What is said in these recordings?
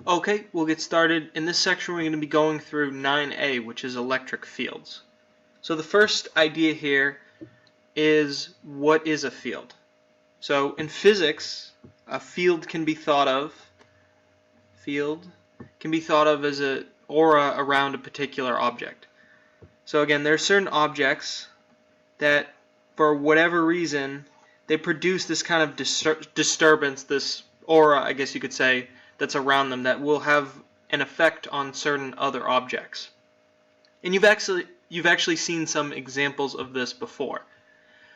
Okay, we'll get started. In this section we're going to be going through 9A, which is electric fields. So the first idea here is, what is a field? So in physics, a field can be thought of as an aura around a particular object. So again, there are certain objects that, for whatever reason, they produce this kind of disturbance, this aura, I guess you could say, that's around them that will have an effect on certain other objects. And you've actually seen some examples of this before.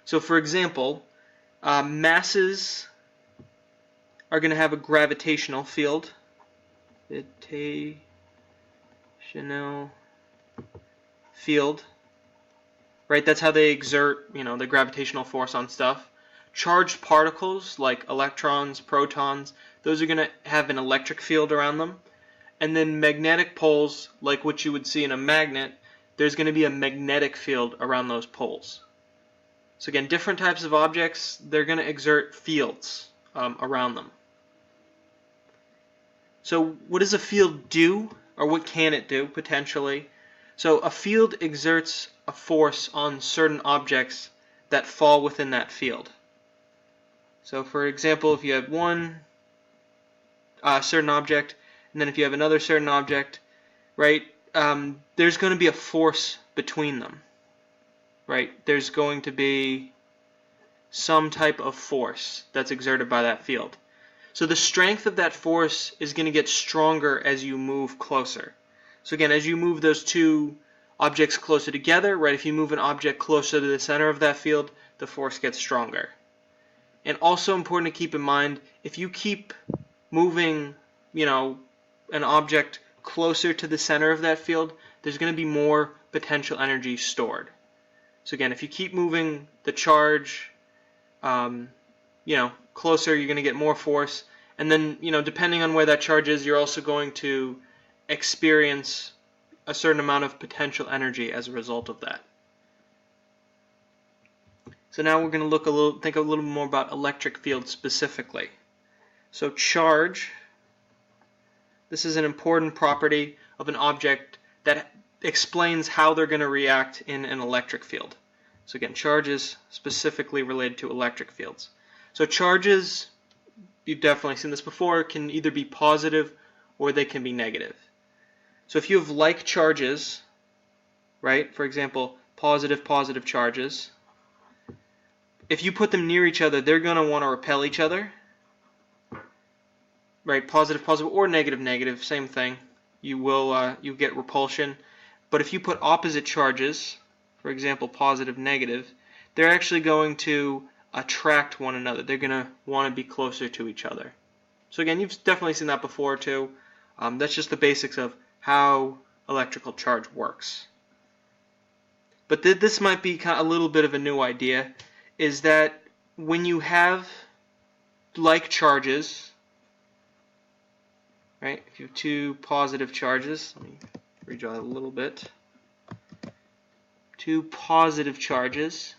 So for example, masses are going to have a gravitational field. Gravitational field. Right, that's how they exert, the gravitational force on stuff. Charged particles like electrons, protons, those are going to have an electric field around them. And then magnetic poles, like what you would see in a magnet, there's going to be a magnetic field around those poles. So again, different types of objects, they're going to exert fields around them. So what does a field do, or what can it do potentially? So a field exerts a force on certain objects that fall within that field. So for example, if you have one certain object, and then if you have another certain object, right, there's going to be a force between them. Right? There's going to be some type of force that's exerted by that field. So the strength of that force is going to get stronger as you move closer. So again, as you move those two objects closer together, right, if you move an object closer to the center of that field, the force gets stronger. And also important to keep in mind, if you keep moving, an object closer to the center of that field, there's going to be more potential energy stored. So again, if you keep moving the charge, closer, you're going to get more force. And then, depending on where that charge is, you're also going to experience a certain amount of potential energy as a result of that. So now we're going to think a little more about electric fields specifically. So charge, this is an important property of an object that explains how they're going to react in an electric field. So again, charge is specifically related to electric fields. So charges, you've definitely seen this before, can either be positive or they can be negative. So if you have like charges, right, for example, positive charges, if you put them near each other, they're going to want to repel each other. Right, positive, or negative, same thing. You get repulsion. But if you put opposite charges, for example, positive, negative, they're actually going to attract one another. They're going to want to be closer to each other. So again, you've definitely seen that before too. That's just the basics of how electrical charge works. But this might be kind of a little bit of a new idea, is that when you have like charges, right, if you have two positive charges, let me redraw that a little bit, two positive charges,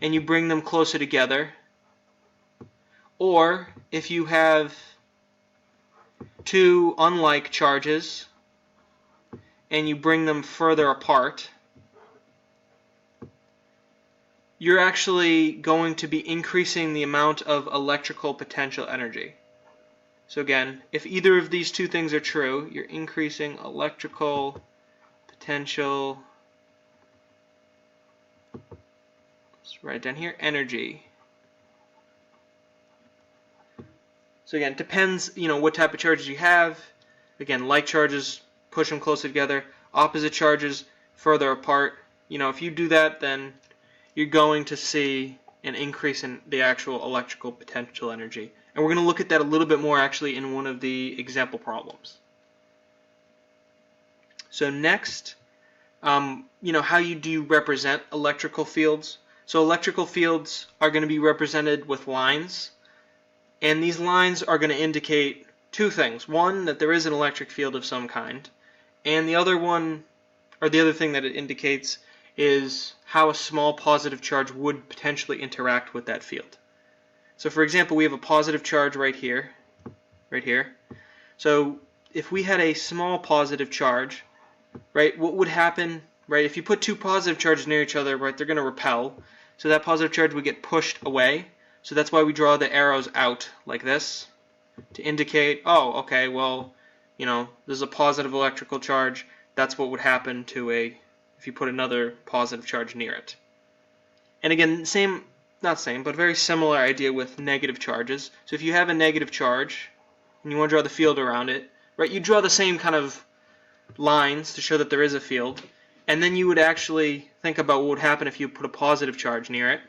and you bring them closer together, or if you have two unlike charges and you bring them further apart, you're actually going to be increasing the amount of electrical potential energy. So again, if either of these two things are true, you're increasing electrical potential, let's write it down here, energy. So again, it depends, what type of charges you have. Again, like charges, push them closer together. Opposite charges, further apart. If you do that, then you're going to see an increase in the actual electrical potential energy. And we're going to look at that a little bit more actually in one of the example problems. So next, how do you represent electrical fields? So electrical fields are going to be represented with lines. And these lines are going to indicate two things. One, that there is an electric field of some kind. And the other thing that it indicates is how a small positive charge would potentially interact with that field. So for example, we have a positive charge right here. So if we had a small positive charge, right, what would happen, right, if you put two positive charges near each other, right, they're going to repel. So that positive charge would get pushed away. So that's why we draw the arrows out like this to indicate, oh, okay, well, you know, there's a positive electrical charge. That's what would happen to if you put another positive charge near it. And again, not same, but very similar idea with negative charges. So if you have a negative charge and you want to draw the field around it, right, you draw the same kind of lines to show that there is a field, and then you would actually think about what would happen if you put a positive charge near it.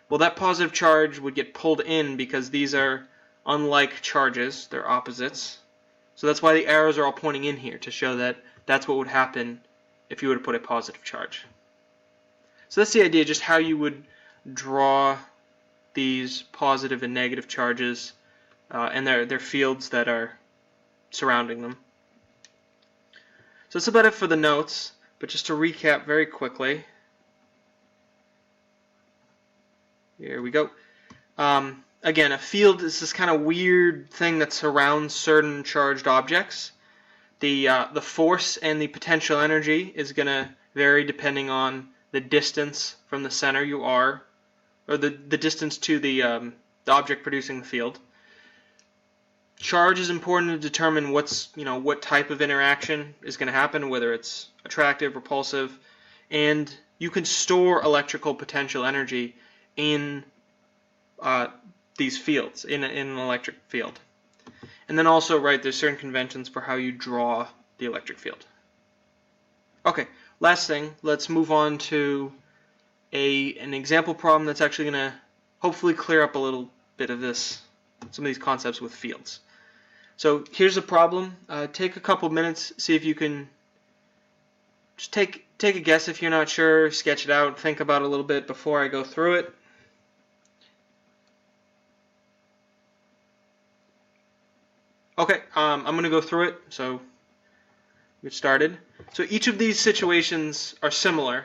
Well, that positive charge would get pulled in because these are unlike charges, they're opposites. So that's why the arrows are all pointing in here, to show that that's what would happen if you were to put a positive charge. So that's the idea, just how you would draw these positive and negative charges and their fields that are surrounding them. So that's about it for the notes, but just to recap very quickly. Here we go. Again, a field is this kind of weird thing that surrounds certain charged objects. The force and the potential energy is going to vary depending on the distance from the center you are, or the distance to the object producing the field. Charge is important to determine what type of interaction is going to happen, whether it's attractive, repulsive, and you can store electrical potential energy in these fields, in an electric field. And then also, right, there's certain conventions for how you draw the electric field. Okay, last thing, let's move on to an example problem that's actually going to hopefully clear up a little bit of some of these concepts with fields. So here's a problem. Take a couple minutes, see if you can just take a guess if you're not sure, sketch it out, think about it a little bit before I go through it. Okay, I'm going to go through it, so get started. So each of these situations are similar,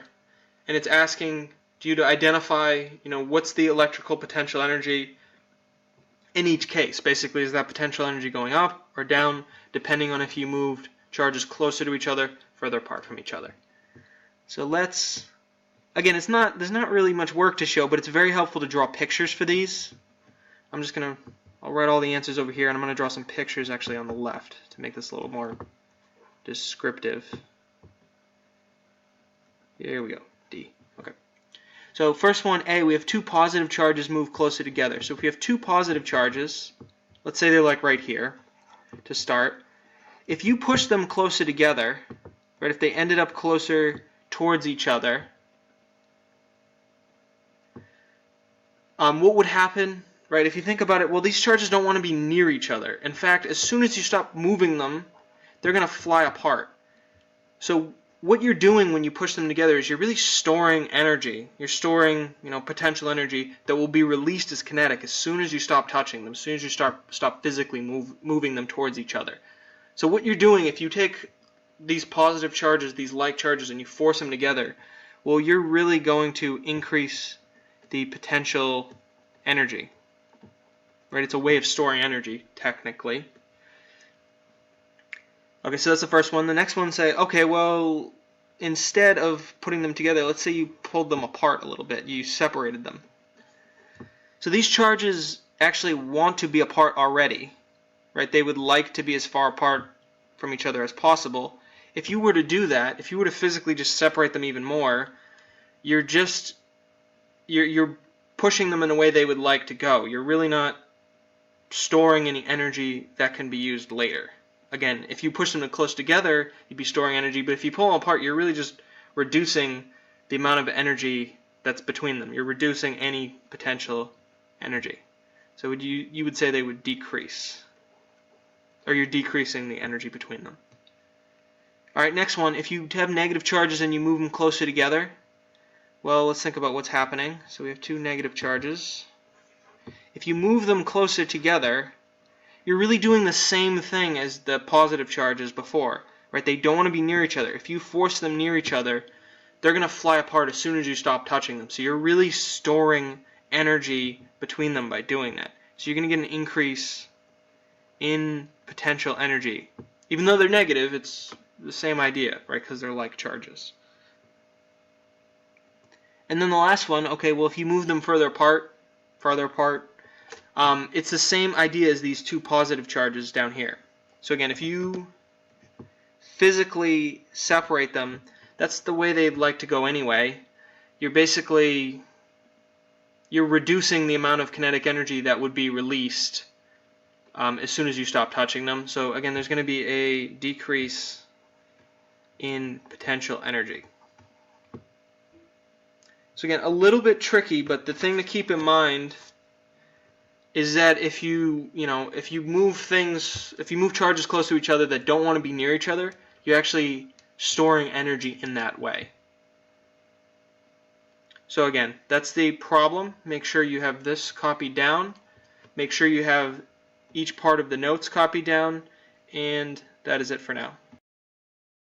and it's asking you to identify, what's the electrical potential energy in each case. Basically, is that potential energy going up or down, depending on if you moved charges closer to each other, further apart from each other. So again, there's not really much work to show, but it's very helpful to draw pictures for these. I'll write all the answers over here, and I'm going to draw some pictures actually on the left to make this a little more descriptive. Here we go, D. Okay. So first one, A, we have two positive charges move closer together. So if we have two positive charges, let's say they're like right here to start. If you push them closer together, right, if they ended up closer towards each other, what would happen? Right, if you think about it, well, these charges don't want to be near each other. In fact, as soon as you stop moving them, they're going to fly apart. So what you're doing when you push them together is you're really storing energy. You're storing, potential energy that will be released as kinetic as soon as you stop touching them, as soon as you stop physically moving them towards each other. So what you're doing, if you take these positive charges, these like charges, and you force them together, well, you're really going to increase the potential energy. Right, it's a way of storing energy, technically. Okay, so that's the first one. The next one say, okay, well, instead of putting them together, let's say you pulled them apart a little bit, you separated them. So these charges actually want to be apart already, right? They would like to be as far apart from each other as possible. If you were to do that, if you were to physically just separate them even more, you're pushing them in a way they would like to go. You're really not storing any energy that can be used later. Again, if you push them close together, you'd be storing energy, but if you pull them apart, you're really just reducing the amount of energy that's between them. You're reducing any potential energy. So you would say they would decrease, or you're decreasing the energy between them. Alright, next one, if you have negative charges and you move them closer together, well, let's think about what's happening. So we have two negative charges. If you move them closer together, you're really doing the same thing as the positive charges before, right? They don't want to be near each other. If you force them near each other, they're going to fly apart as soon as you stop touching them. So you're really storing energy between them by doing that. So you're going to get an increase in potential energy. Even though they're negative, it's the same idea, right? Because they're like charges. And then the last one, okay, well, if you move them farther apart, it's the same idea as these two positive charges down here. So again, if you physically separate them, that's the way they'd like to go anyway. You're reducing the amount of kinetic energy that would be released as soon as you stop touching them. So again, there's going to be a decrease in potential energy. So again, a little bit tricky, but the thing to keep in mind is that if you move charges close to each other that don't want to be near each other, you're actually storing energy in that way. So again, that's the problem. Make sure you have this copied down. Make sure you have each part of the notes copied down, and that is it for now.